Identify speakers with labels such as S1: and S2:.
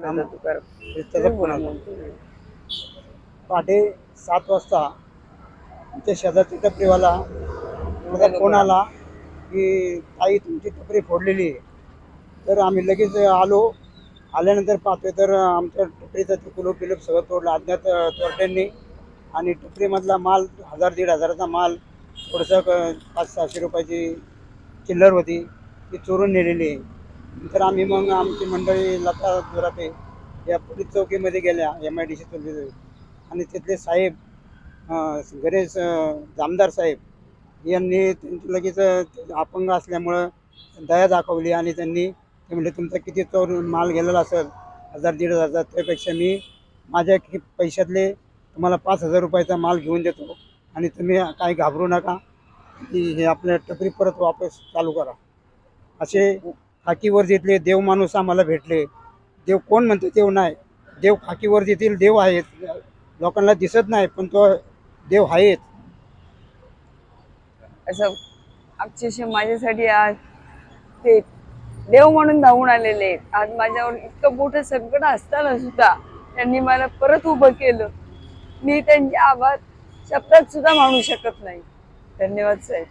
S1: त्याचा फोन आला. पहाटे 7 वाजता आमच्या शेजारच्या टपरीवाला माझा फोन आला की ताई तुमची टपरी फोडलेली आहे. तर आम्ही लगेच आलो. आल्यानंतर पाहतोय तर आमच्या टपरीचं ते कुलूप बिलूप सगळं तोडलं अज्ञात चोरट्यांनी. आणि टपरीमधला माल 1000-1500चा माल, थोडंसं 500-600 रुपयाची चिल्लर होती ती चोरून नेलेली आहे. नंतर आम्ही मग आमची मंडळी लता जोराते या पोलीस चौकीमध्ये गेल्या, MIDC चौकीमध्ये. आणि तिथले साहेब गणेश जामदार साहेब यांनी लगेच अपंग असल्यामुळं दया दाखवली आणि त्यांनी ते म्हणले तुमचा किती चोर माल गेलेला असेल 1000-1500, त्यापेक्षा मी माझ्या पैशातले तुम्हाला 5000 रुपयाचा माल घेऊन देतो आणि तुम्ही काही घाबरू नका की हे आपल्या टपरी परत वापस चालू करा. असे खाकी वर्दीतले देव माणूस आम्हाला भेटले. देव कोण म्हणतो देव नाही, देव खाकी वर्दीतील देव आहेत, लोकांना दिसत नाही पण तो देव आहेत.
S2: असं अक्षरशः माझ्यासाठी आज ते देव म्हणून धावून आलेले आहेत. आज माझ्यावर इतकं मोठं संकट असताना सुद्धा त्यांनी मला परत उभं केलं. मी त्यांचे आभार शब्दात सुद्धा मानू शकत नाही. धन्यवाद साहेब.